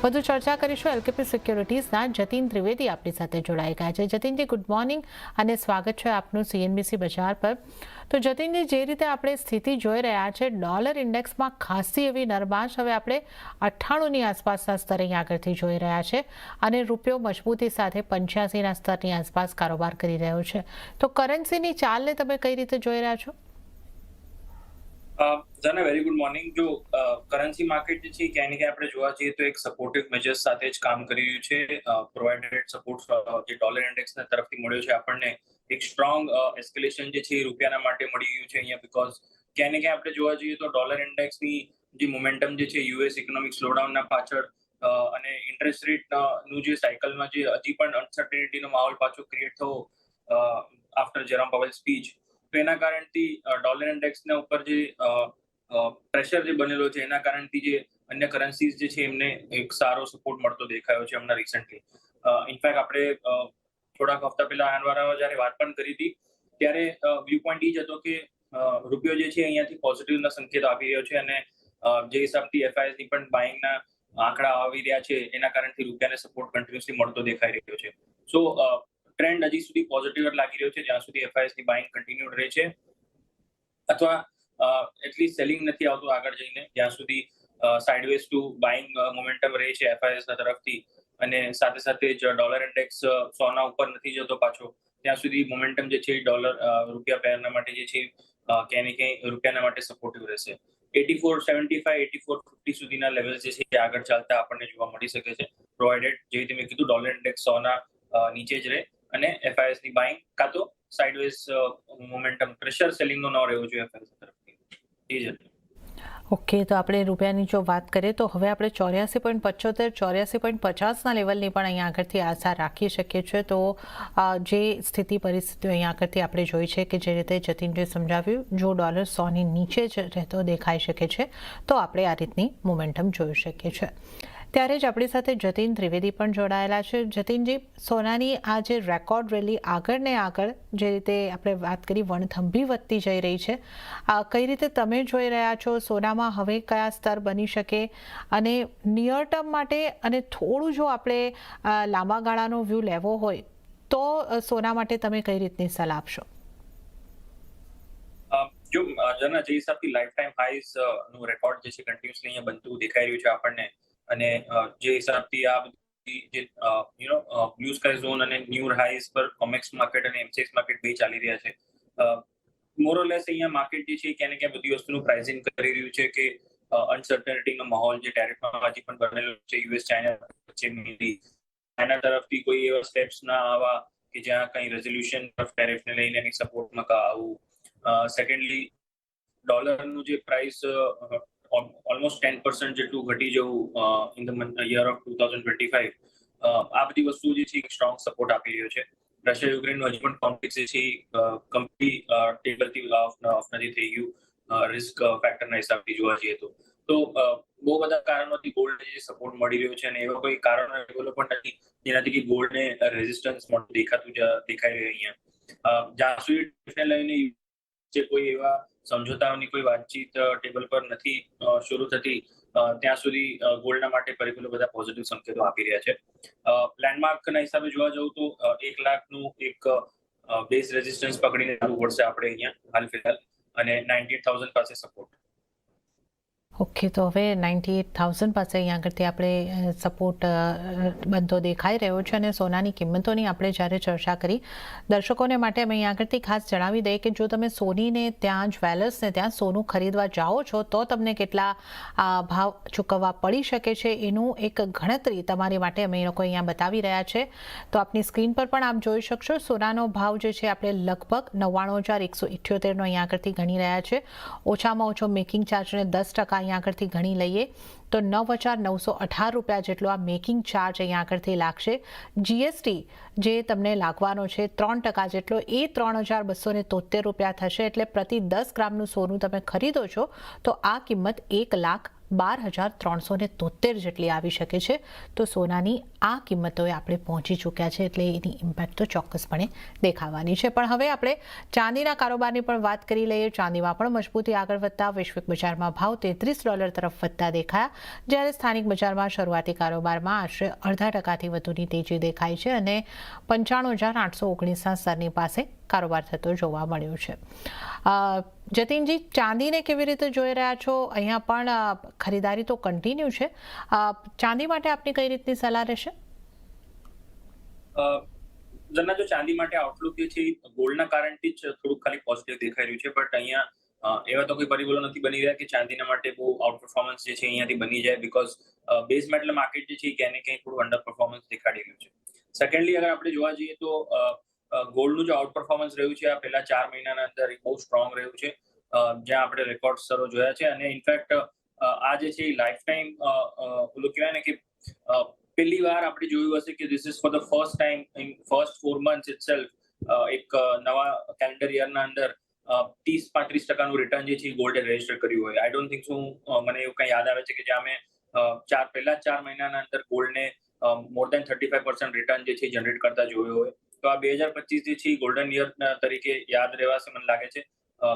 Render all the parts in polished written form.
વધુ ચર્ચા કરીશું એલકેપી સિક્યોરિટીઝના જતીન ત્રિવેદી આપણી સાથે જોડાઈ ગયા છે। જતીનજી, ગુડ મોર્નિંગ અને સ્વાગત છે આપનું સીએનબીસી બજાર પર। તો જતીનજી, જે રીતે આપણે સ્થિતિ જોઈ રહ્યા છે, ડોલર ઇન્ડેક્સમાં ખાસી એવી નરમાશ હવે આપણે 98ની આસપાસના સ્તરે આગળથી જોઈ રહ્યા છે અને રૂપિયો મજબૂતી સાથે 85ના સ્તરની આસપાસ કારોબાર કરી રહ્યો છે। તો કરન્સીની ચાલને તમે કઈ રીતે જોઈ રહ્યા છો? જાના વેરી ગુડ મોર્નિંગ। જો કરન્સી માર્કેટ જે છે ક્યાંય ને ક્યાંય આપણે જોવા જઈએ તો એક સપોર્ટિવ મેજર્સ સાથે જ કામ કરી રહ્યું છે। પ્રોવાઇડેડ સપોર્ટ જે ડોલર ઇન્ડેક્સના તરફથી મળ્યો છે આપણને એક સ્ટ્રોંગ એસ્કેલેશન જે છે એ રૂપિયાના માટે મળી ગયું છે અહીંયા, બીકોઝ ક્યાંય ને ક્યાંય આપણે જોવા જઈએ તો ડોલર ઇન્ડેક્સની જે મોમેન્ટમ જે છે યુએસ ઇકોનોમિક સ્લોડાઉનના પાછળ અને ઇન્ટરેસ્ટ રેટનું જે સાયકલમાં જે હજી પણ અનસર્ટેનિટીનો માહોલ પાછો ક્રિએટ થવો આફ્ટર જેરોમ પાવેલ સ્પીચ, તો એના કારણથી ડોલર ઇન્ડેક્સના ઉપર જે પ્રેશર જે બનેલો છે એના કારણથી જે અન્ય કરન્સીઝ જે છે એમને એક સારો સપોર્ટ મળતો દેખાયો છે હમણાં રિસન્ટલી। ઇનફેક્ટ આપણે થોડાક હપ્તા પહેલા આનવારામાં જ્યારે વાત પણ કરી હતી ત્યારે વ્યૂ પોઈન્ટ એ જ હતો કે રૂપિયો જે છે અહીંયાથી પોઝિટિવના સંકેત આપી રહ્યો છે અને જે હિસાબથી એફઆઈએસની પણ બાઇંગના આંકડા આવી રહ્યા છે એના કારણથી રૂપિયાને સપોર્ટ કન્ટિન્યુઅસલી મળતો દેખાઈ રહ્યો છે। સો ટ્રેન્ડ હજી સુધી પોઝિટિવ લાગી રહ્યો છે જ્યાં સુધી એફઆઈએસની બાઇંગ કન્ટિન્યુડ રહે છે, અથવા એટલીસ્ટ સેલિંગ નથી આવતું આગળ જઈને, જ્યાં સુધી સાઇડવેઝ ટુ બાઇંગ મોમેન્ટમ રહે છે એફઆઈએસના તરફથી અને સાથે સાથે જ ડોલર ઇન્ડેક્સ 100ના ઉપર નથી જતો પાછો, ત્યાં સુધી મોમેન્ટમ જે છે ડોલર રૂપિયા પેરના માટે જે છે ક્યાંય ને ક્યાંય રૂપિયાના માટે સપોર્ટિવ રહેશે। 84.75 84.50 સુધીના લેવલ્સ જે છે આગળ ચાલતા આપણને જોવા મળી શકે છે, પ્રોવાઇડેડ જે રીતે મેં કીધું ડોલર ઇન્ડેક્સ 100ના નીચે જ રહે અને એફઆઈએસની બાઇંગ કાં તો સાઇડવેઝ મોમેન્ટમ પ્રેશર સેલિંગનો ન રહેવો જોઈએ એફઆઈએસ તરફથી। જી જ। ઓકે, તો આપણે રૂપિયાની જો વાત કરીએ તો હવે આપણે 84.75 84.50ના લેવલની પણ અહીંયા આગળથી આશા રાખી શકીએ છીએ। તો જે સ્થિતિ પરિસ્થિતિઓ અહીંયા આગળથી આપણે જોઈ છે કે જે રીતે જતીનજીએ સમજાવ્યું, જો ડોલર 100ની નીચે જ રહેતો દેખાઈ શકે છે તો આપણે આ રીતની મોમેન્ટમ જોઈ શકીએ છીએ। ત્યારે જ આપણી સાથે જતીન ત્રિવેદી પણ જોડાયેલા છે। જતીનજી, સોનાની આ જે રેકોર્ડ રેલી આગળ ને આગળ જે રીતે આપણે વાત કરી વણથંભી વધતી જઈ રહી છે, કઈ રીતે તમે જોઈ રહ્યા છો? સોનામાં હવે કયા સ્તર બની શકે અને નિયર ટર્મ માટે અને થોડું જો આપણે લાંબા ગાળાનો વ્યૂ લેવો હોય તો સોના માટે તમે કઈ રીતની સલાહ આપશો? જો જેના જે હિસાબથી લાઈફ ટાઈમ હાઈઝ નું રેકોર્ડ જે છે કન્ટિન્યુઅસલી અહીંયા બનતું દેખાઈ રહ્યું છે આપણને, અને જે હિસાબથી આ બધી જે બ્લુ સ્કાય ઝોન અને ન્યૂ હાઈઝ પર કોમેક્સ માર્કેટ અને એમસીએક્સ માર્કેટ બે ચાલી રહ્યા છે, મોરલેસ અહીંયા માર્કેટ જે છે ક્યાં ને ક્યાં બધી વસ્તુનું પ્રાઇસિંગ કરી રહ્યું છે કે અનસર્ટનિટીનો માહોલ જે ટેરિફમાં હજી પણ બનેલો છે યુએસ ચાઇના વચ્ચે, ચાઇના તરફથી કોઈ એવા સ્ટેપ્સ ના આવવા કે જ્યાં કંઈ રેઝોલ્યુશન ઓફ ટેરિફને લઈને એની સપોર્ટમાં આવું। સેકન્ડલી, ડોલરનું જે પ્રાઇસ ઓલમોસ્ટ 10% જેટલું ઘટી જવું ઇન ધ યર ઓફ 2025, આ બધી વસ્તુઓ જે છે એક સ્ટ્રોંગ સપોર્ટ આપી રહ્યો છે। રશિયા યુક્રેનનું હજી પણ કોન્ફ્લિક્ટ જે છે કમ્પ્લી ટેબલથી ઓફ નથી થઈ ગયું રિસ્ક ફેક્ટરના હિસાબથી જોવા જઈએ તો બહુ બધા કારણોથી ગોલ્ડ જે સપોર્ટ મળી રહ્યો છે અને એવા કોઈ કારણો પણ નથી જેનાથી કે ગોલ્ડને રેઝિસ્ટન્સ દેખાઈ રહ્યું અહીંયા। જ્યાં સુધી લઈને જે કોઈ એવા સમજોતાઓની કોઈ વાતચીત ટેબલ પર નથી શરૂ થતી ત્યાં સુધી ગોલ્ડના માટે પરિબળો બધા પોઝિટિવ સંકેતો આપી રહ્યા છે। લેન્ડમાર્કના હિસાબે જોવા જવું તો 1 લાખનું એક બેઝ રેઝિસ્ટન્સ પકડીને ચાલુ પડશે આપણે અહીંયા હાલ ફિલહાલ, અને 98,000 પાસે સપોર્ટ। ઓકે, તો હવે 98,000 પાસે અહીંયા આગળથી આપણે સપોર્ટ બનતો દેખાઈ રહ્યો છે અને સોનાની કિંમતોની આપણે જ્યારે ચર્ચા કરી, દર્શકોને માટે અમે અહીંયા આગળથી ખાસ જણાવી દઈએ કે જો તમે સોનીને ત્યાં જ્વેલર્સને ત્યાં સોનું ખરીદવા જાઓ છો તો તમને કેટલા ભાવ ચૂકવવા પડી શકે છે એનું એક ગણતરી તમારી માટે અમે એ લોકો અહીંયા બતાવી રહ્યા છે। તો આપની સ્ક્રીન પર પણ આપ જોઈ શકશો, સોનાનો ભાવ જે છે આપણે લગભગ 99,178નો અહીંયા આગળથી ગણી રહ્યા છે। ઓછામાં ઓછો મેકિંગ ચાર્જને 10% અહીંયા આગળથી ગણી લઈએ તો 9,918 રૂપિયા જેટલો આ મેકિંગ ચાર્જ અહીંયા આગળથી લાગશે। જીએસટી જે તમને લાગવાનો છે 3% જેટલો, એ 3,273 રૂપિયા થશે। એટલે પ્રતિ 10 ગ્રામનું સોનું તમે ખરીદો છો તો આ કિંમત 1,38,000 12,373 જેટલી આવી શકે છે. તો સોનાની આ કિંમતોએ આપણે પહોંચી ચૂક્યા છે, એટલે એની ઇમ્પેક્ટ તો ચોક્કસપણે દેખાવાની છે. પણ હવે આપણે ચાંદીના કારોબારની પણ વાત કરી લઈએ. ચાંદીમાં પણ મજબૂતી આગળ વધતા વૈશ્વિક બજારમાં ભાવ $33 તરફ વધતા દેખાયા, જ્યારે સ્થાનિક બજારમાં શરૂઆતી કારોબારમાં આશરે 0.5% વધુની તેજી દેખાઈ છે અને 95,819ના સ્તરની પાસે કારોબાર થતો જોવા મળ્યો છે. જતીનજી, ચાંદીને કેવી રીતે જોઈ રહ્યા છો? અહીંયા પણ ખરીદારી તો કન્ટિન્યુ છે. ચાંદી માટે આપની કઈ રીતની સલાહ રહેશે? જના જો ચાંદી માટે આઉટલુક જે છે ગોલ્ડના કારણથી જ થોડુંક ખાલી પોઝિટિવ દેખાઈ રહ્યું છે, બટ અહીંયા એવા તો કોઈ પરિબળો નથી બની રહ્યા કે ચાંદીના માટે બહુ આઉટ પરફોર્મન્સ જે છે અહીંયાથી બની જાય, બીકોઝ બેઝ મેટલ માર્કેટ જે છે એ ક્યાંય ને ક્યાંય થોડું અંડર પરફોર્મન્સ દેખાડી રહ્યું છે. સેકન્ડલી, અગર આપણે જોવા જઈએ તો ગોલ્ડનું જે આઉટ પરફોર્મન્સ રહ્યું છે આ પહેલા 4 મહિનાના અંદર એ બહુ સ્ટ્રોંગ રહ્યું છે, જ્યાં આપણે રેકોર્ડ સ્તરો જોયા છે. અને ઇનફેક્ટ આ જે છે એ લાઈફ ટાઈમ ઓલું કહેવાય ને કે પહેલી વાર આપણે જોયું હશે કે this is for the first time in first 4 months itself એક નવા કેલેન્ડર યરના અંદર 30-35% રિટર્ન જે છે એ ગોલ્ડે રજીસ્ટર કર્યું હોય. આઈ ડોન્ટ થિંક મને એવું કંઈ યાદ આવે છે કે જ્યાં અમે પહેલા 4 મહિનાના અંદર ગોલ્ડને મોર દેન 35% રિટર્ન જે છે જનરેટ કરતા જોયો હોય. તો આ 2025 જે છે એ ગોલ્ડન યર તરીકે યાદ રહેવાશે મને લાગે છે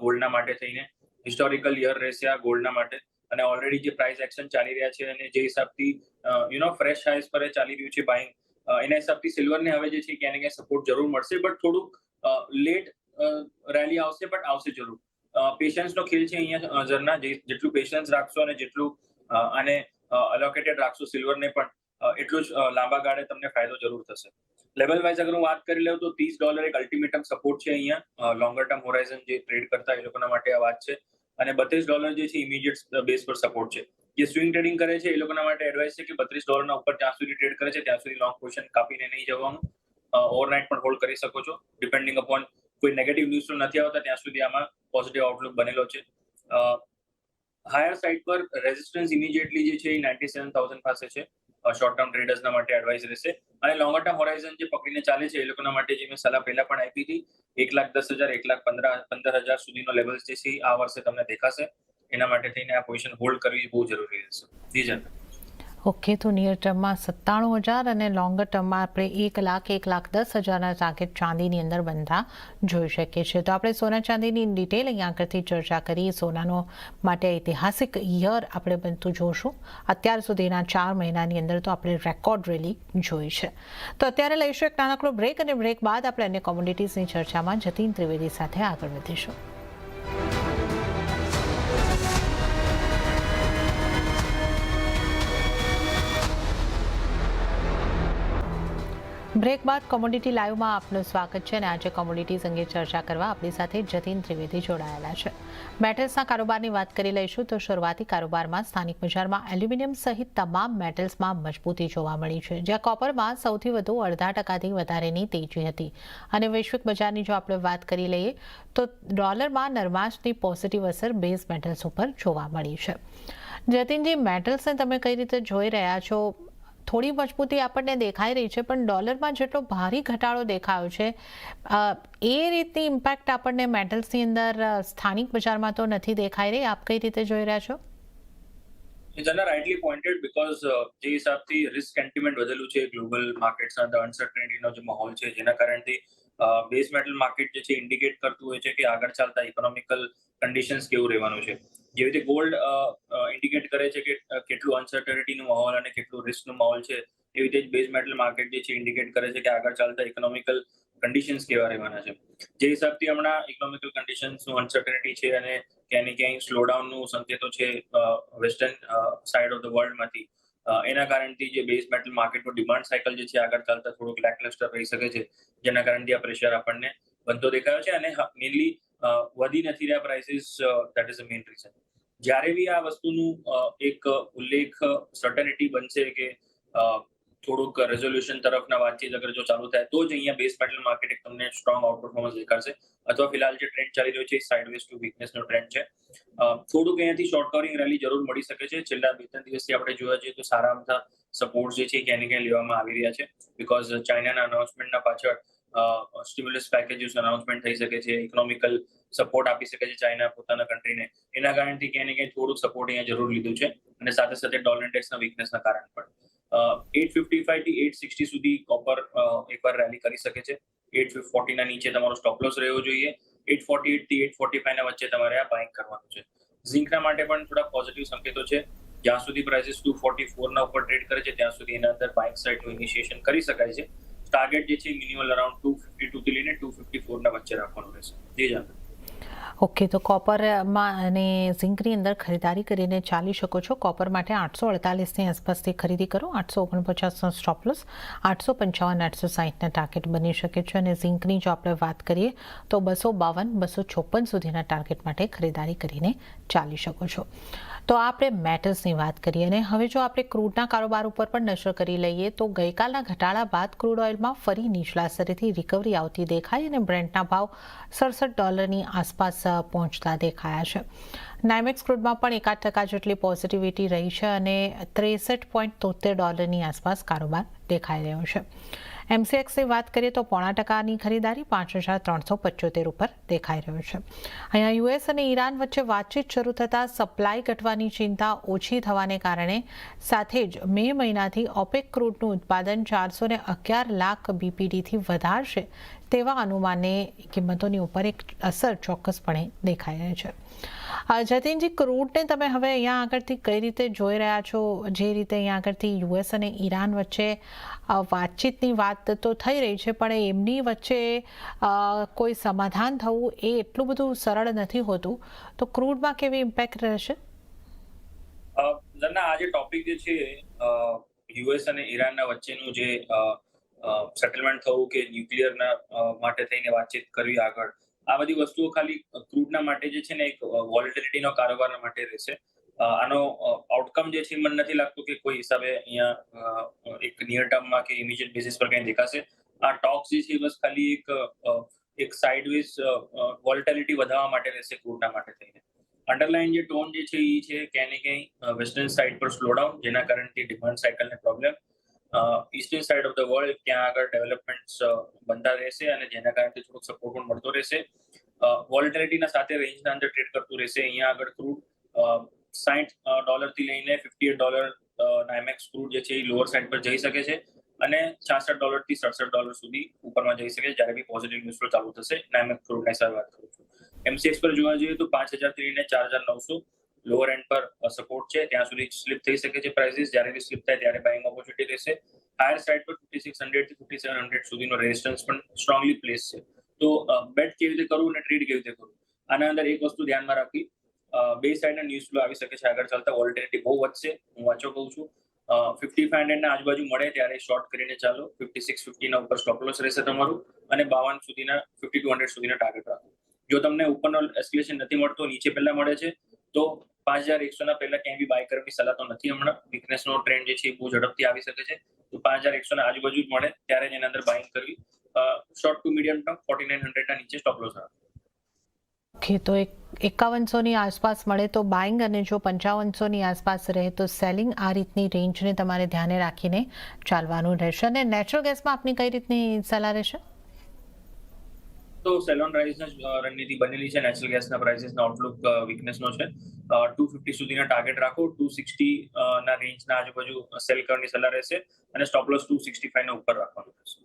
ગોલ્ડના માટે થઈને. હિસ્ટોરિકલ યર રહેશે આ ગોલ્ડના માટે. અને ઓલરેડી જે પ્રાઇસ એક્શન ચાલી રહ્યા છે અને જે હિસાબથી ફ્રેશ હાઈસ પર ચાલી રહ્યું છે બાઇંગ, એના હિસાબથી સિલ્વરને હવે જે છે ક્યાંય ને ક્યાંય સપોર્ટ જરૂર મળશે, બટ થોડુંક લેટ રેલી આવશે, બટ આવશે જરૂર. પેશન્સનો ખેલ છે અહીંયા ઝરના. જેટલું પેશન્સ રાખશો અને જેટલું આને અલોકેટેડ રાખશો સિલ્વરને પણ, એટલું જ લાંબા ગાળે તમને ફાયદો જરૂર થશે. લેવલ વાઇઝ અગર હું વાત કરી લઉં તો $30 એક અલ્ટિમેટમ સપોર્ટ છે અહીંયા. લોંગર ટર્મ હોરાઇઝન જે ટ્રેડ કરતા એ લોકોના માટે આ વાત છે. અને $32 જે છે ઇમિડિયેટ બેઝ પર સપોર્ટ છે. જે સ્વિંગ ટ્રેડિંગ કરે છે એ લોકોના માટે એડવાઇસ છે કે $32 ઉપર જ્યાં સુધી ટ્રેડ કરે છે ત્યાં સુધી લોંગ પોઝિશન કાપીને નહીં જવાનું. ઓવરનાઇટ પણ હોલ્ડ કરી શકો છો, ડિપેન્ડિંગ અપોન કોઈ નેગેટિવ ન્યૂઝ નથી આવતા ત્યાં સુધી આમાં પોઝિટિવ આઉટલુક બનેલો છે. હાયર સાઇડ પર રેઝિસ્ટન્સ ઇમિડિયેટલી જે છે એ 97,000 પાસે છે. શોર્ટ ટર્મ ટ્રેડર્સના માટે એડવાઇસ રહેશે. અને લોંગર ટર્મ હોરાઇઝન જે પકડીને ચાલે છે એ લોકોના માટે જે મેં સલાહ પહેલા પણ આપી હતી, 1,10,000 1,15,000 સુધીનો લેવલ્સ જે છે આ વર્ષે તમને દેખાશે. એના માટે થઈને આ પોઝિશન હોલ્ડ કરવી બહુ જરૂરી રહેશે. જી જન. ઓકે, તો નિયર ટર્મમાં 97,000 અને લોંગર ટર્મમાં આપણે 1,10,000ના ટાર્ગેટ ચાંદીની અંદર બનતા જોઈ શકીએ છીએ. તો આપણે સોના ચાંદીની ડિટેલ અહીંયા આગળથી ચર્ચા કરી. સોનાનો માટે ઐતિહાસિક યર આપણે બનતું જોશું. અત્યાર સુધીના 4 મહિનાની અંદર તો આપણે રેકોર્ડ રેલી જોઈ છે. તો અત્યારે લઈશું એક નાનકડો બ્રેક, અને બ્રેક બાદ આપણે અન્ય કોમોડિટીઝની ચર્ચામાં જતીન ત્રિવેદી સાથે આગળ વધીશું. બ્રેક બાદ કોમોડિટી લાઈવમાં આપનું સ્વાગત છે. અને આજે કોમોડિટીઝ અંગે ચર્ચા કરવા આપણી સાથે જતીન ત્રિવેદી જોડાયેલા છે. મેટલ્સના કારોબારની વાત કરી લઈશું. તો શરૂઆતી કારોબારમાં સ્થાનિક બજારમાં એલ્યુમિનિયમ સહિત તમામ મેટલ્સમાં મજબૂતી જોવા મળી છે, જ્યાં કોપરમાં સૌથી વધુ 0.5%થી વધારેની તેજી હતી. અને વૈશ્વિક બજારની જો આપણે વાત કરી લઈએ તો ડોલરમાં નરમાશની પોઝિટિવ અસર બેઝ મેટલ્સ ઉપર જોવા મળી છે. જતીનજી, મેટલ્સને તમે કઈ રીતે જોઈ રહ્યા છો? થોડી મજબૂતી આપણને દેખાઈ રહી છે, પણ ડોલરમાં જેટલો ભારે ઘટાડો દેખાયો છે એ રીતની ઇમ્પેક્ટ આપણને મેટલ્સની અંદર સ્થાનિક બજારમાં તો નથી દેખાઈ રહી. આપ કઈ રીતે જોઈ રહ્યા છો? જના રાઇટલી પોઇન્ટેડ, બીકોઝ જે હિસાબથી રિસ્ક સેન્ટિમેન્ટ વધેલું છે ગ્લોબલ માર્કેટ્સના અંદર, અનસર્ટનિટીનો જે માહોલ છે જેના કારણથી બેઝ મેટલ માર્કેટ જે છે ઇન્ડિકેટ કરતું હોય છે કે આગળ ચાલતા ઇકોનોમિકલ કન્ડિશન્સ કેવું રહેવાનું છે. જેવી રીતે ગોલ્ડ ઇન્ડિકેટ કરે છે કે કેટલું અનસર્ટનિટીનું માહોલ અને કેટલું રિસ્કનું માહોલ છે, એવી રીતે જ બેઝ મેટલ માર્કેટ જે છે ઇન્ડિકેટ કરે છે કે આગળ ચાલતા ઇકોનોમિકલ કન્ડિશન્સ કેવા રહેવાના છે. જે હિસાબથી હમણાં ઇકોનોમિકલ કન્ડિશન્સનું અનસર્ટનિટી છે અને ક્યાંય ને ક્યાંય સ્લોડાઉનનું સંકેતો છે વેસ્ટર્ન સાઇડ ઓફ ધ વર્લ્ડમાંથી, એના કારણથી જે બેઝ મેટલ માર્કેટનું ડિમાન્ડ સાયકલ જે છે આગળ ચાલતા થોડુંક લેકલસ્ટર રહી શકે છે, જેના કારણથી આ પ્રેશર આપણને બનતો દેખાયો છે. અને મેઇનલી વધી નથી રહ્યા prices, that is the main reason. જ્યારે બી આ વસ્તુનું એક ઉલ્લેખ સર્ટનિટી બનશે કે થોડુંક રેઝોલ્યુશન તરફના વાતચીત અગર જો ચાલુ થાય તો જ અહીંયા બેઝ મેટલ માર્કેટ તમને સ્ટ્રોંગ આઉટ પરફોર્મન્સ દેખાડશે. અથવા ફિલહાલ જે ટ્રેન્ડ ચાલી રહ્યો છે એ સાઇડવેઝ ટુ વીકનેસનો ટ્રેન્ડ છે. થોડુંક અહીંયાથી શોર્ટ કવરિંગ રેલી જરૂર મળી શકે છે. છેલ્લા 2-3 દિવસથી આપણે જોવા જઈએ તો સારા અમથા સપોર્ટ જે છે ક્યાંય ને ક્યાંય લેવામાં આવી રહ્યા છે, બીકોઝ ચાઇનાના અનાઉન્સમેન્ટના પાછળ સ્ટિમ્યુલસ પેકેજીસ અનાઉન્સમેન્ટ થઈ શકે છે, ઇકોનોમિકલ સપોર્ટ આપી શકે છે ચાઇના પોતાના કન્ટ્રીને. એના કારણથી ક્યાંય ને ક્યાંય થોડુંક સપોર્ટ અહીંયા જરૂર લીધું છે, અને સાથે સાથે ડોલર ઇન્ડેક્સના વીકનેસના કારણે પણ 855 થી 860 સુધી કોપર એકવાર રેલી કરી શકે છે. 840 ના નીચે તમારો સ્ટોપ લોસ રહેવો જોઈએ. 848 થી 845 ના વચ્ચે તમારે આ બાઇંગ કરવાનું છે. ઝિંકના માટે પણ થોડા પોઝિટિવ સંકેતો છે. જ્યાં સુધી પ્રાઇસીસ 244 ના ઉપર ટ્રેડ કરે છે ત્યાં સુધી એના અંદર બાઇંગ સાઇડનું ઇનિશિએશન કરી શકાય છે. ટાર્ગેટ જે છે મિનિમમ અરાઉન્ડ 252 થી લઈને 254 ના વચ્ચે રાખવાનું રહેશે. જી જાન. ઓકે, તો કોપરમાં અને ઝિંકની અંદર ખરીદારી કરીને ચાલી શકો છો. કોપર માટે 848ની આસપાસથી ખરીદી કરો. 849નો સ્ટોપ લોસ, 855 860ના ટાર્ગેટ બની શકે છે. અને ઝિંકની જો આપણે વાત કરીએ તો 252 256 સુધીના ટાર્ગેટ માટે ખરીદારી કરીને ચાલી શકો છો. તો આપણે મેટલ્સની વાત કરીએ, અને હવે જો આપણે ક્રૂડના કારોબાર ઉપર પણ નજર કરી લઈએ તો ગઈકાલના ઘટાડા બાદ ક્રૂડ ઓઇલમાં ફરી નીચલા સ્તરેથી રિકવરી આવતી દેખાઈ અને બ્રેન્ટના ભાવ $67 આસપાસ પહોંચતા દેખાયા છે. નાઇમેક્સ ક્રૂડમાં પણ 1% જેટલી પોઝિટિવિટી રહી છે અને $63.73 આસપાસ કારોબાર દેખાઈ રહ્યો છે. MCXની વાત કરીએ તો 0.5%ની ખરીદારી 5,375 ઉપર દેખાઈ રહ્યો છે. અહીંયા US અને ઈરાન વચ્ચે વાતચીત શરૂ થતાં સપ્લાય ઘટવાની ચિંતા ઓછી થવાને કારણે સાથે જ મે મહિનાથી ઓપેક ક્રૂડનું ઉત્પાદન 411 લાખ BPDથી વધારશે તેવા અનુમાનને કિંમતોની ઉપર એક અસર ચોક્કસપણે દેખાઈ રહી છે. જતીનજી, ક્રૂડને તમે હવે અહીંયા આગળથી કઈ રીતે જોઈ રહ્યા છો? જે રીતે અહીંયા આગળથી US અને ઈરાન વચ્ચે વાતચીતની વાત તો થઈ રહી છે, પણ એમની વચ્ચે કોઈ સમાધાન થવું એ એટલું બધું સરળ નથી હોતું. તો ક્રૂડમાં કેવી ઇમ્પેક્ટ રહેશે? આ જે ટોપિક જે છે US અને ઈરાનના વચ્ચેનું જે સેટલમેન્ટ થવું કે ન્યુક્લિયરના માટે થઈને વાતચીત કરવી આગળ, આ બધી વસ્તુઓ ખાલી ક્રૂડના માટે જે છે ને એક વોલેટિલિટીનો કારોબાર માટે રહેશે. આનો આઉટકમ જે છે મને નથી લાગતું કે કોઈ હિસાબે અહીંયા એક નિયર ટર્મમાં કે ઇમિડિયેટ બેસિસ પર કંઈ દેખાશે. આ ટોક્સ જે છે બસ ખાલી એક સાઇડવેઝ વોલેટિલિટી વધારવા માટે રહેશે ક્રૂડના માટે થઈને. અંડરલાઇન જે ટોન જે છે એ છે ક્યાંય ને ક્યાંય વેસ્ટર્ન સાઇડ પર સ્લોડાઉન, જેના કારણથી ડિમાન્ડ સાયકલને problem. Eastern side of the world ત્યાં આગળ ડેવલપમેન્ટ્સ બનતા રહેશે અને જેના કારણથી થોડોક સપોર્ટ પણ મળતો રહેશે. વોલેટિલિટીના સાથે રેન્જના અંદર ટ્રેડ કરતું રહેશે. અહીંયા આગળ ક્રૂડ $60 થી લઈને $58 નાઇમેક્સ ક્રૂડ જે છે એ લોઅર સાઇડ પર જઈ શકે છે અને $66 થી $67 સુધી ઉપરમાં જઈ શકે છે જ્યારે બી પોઝિટિવ ન્યૂઝ ફ્લો ચાલુ થશે. નાઇમેક્સ ક્રૂડની સાથે વાત કરું છું. MCX પર જોવા જઈએ તો 5,000 થી લઈને 4,900 લોઅર એન્ડ પર સપોર્ટ છે. ત્યાં સુધી સ્લિપ થઈ શકે છે પ્રાઇસીસ. જ્યારે બી સ્લિપ થાય ત્યારે બાઇંગ ઓપોર્ચ્યુનિટી રહેશે. હાયર સાઇડ પર 5,600 થી 5,700 સુધીનો રેઝિસ્ટન્સ પણ સ્ટ્રોંગલી પ્લેસ છે. તો બેટ કેવી રીતે કરવું અને ટ્રેડ કેવી રીતે કરવું, આના અંદર એક વસ્તુ ધ્યાનમાં રાખવી, બે સાઇડના ન્યૂઝ ફ્લો આવી શકે છે આગળ ચાલતા. વોલેટિલિટી બહુ વધશે, હું વાંચો કહું છું. 5500 ના આજુબાજુ મળે ત્યારે શોર્ટ કરીને ચાલો. 5650 ના ઉપર સ્ટોપ લોસ રહેશે તમારું અને 52 સુધીના 5200 સુધીના ટાર્ગેટ રાખો. જો તમને ઉપરનો એસ્કેલેશન નથી મળતો, નીચે પહેલા મળે છે, તો 5,100 ના પહેલા ક્યાંય બી બાય કરવાની સલાહ તો નથી હમણાં. વીકનેસનો ટ્રેન્ડ જે છે એ બહુ ઝડપથી આવી શકે છે. તો 5,100 ના આજુબાજુ જ મળે ત્યારે જ એના અંદર બાઇંગ કરવી. શોર્ટ ટુ મીડિયમ ટર્મ 4,900 ના નીચે સ્ટોપ લોસ રાખો. ઓકે, તો 5100ની આસપાસ મળે તો બાઇંગ, અને જો 5500ની આસપાસ રહે તો સેલિંગ. આ રીતની રેન્જને તમારે ધ્યાને રાખીને ચાલવાનું રહેશે. અને નેચરલ ગેસમાં આપની કઈ રીતની સલાહ રહેશે? તો સેલોન રાઇઝના રણનીતિ બનેલી છે. નેચરલ ગેસના પ્રાઇસીસના આઉટલુક વીકનેસનો છે. 250 સુધીના ટાર્ગેટ રાખો. 260 ના રેન્જના આજુબાજુ સેલ કરવાની સલાહ રહેશે અને સ્ટોપ લોસ 265 ના ઉપર રાખવાનું રહેશે.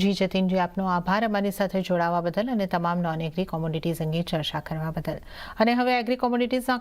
જી જતીનજી, આપનો આભાર અમારી સાથે જોડાવા બદલ અને તમામ નોન એગ્રી કોમોડિટીઝ અંગે ચર્ચા કરવા બદલ. અને હવે એગ્રી કોમોડિટીઝના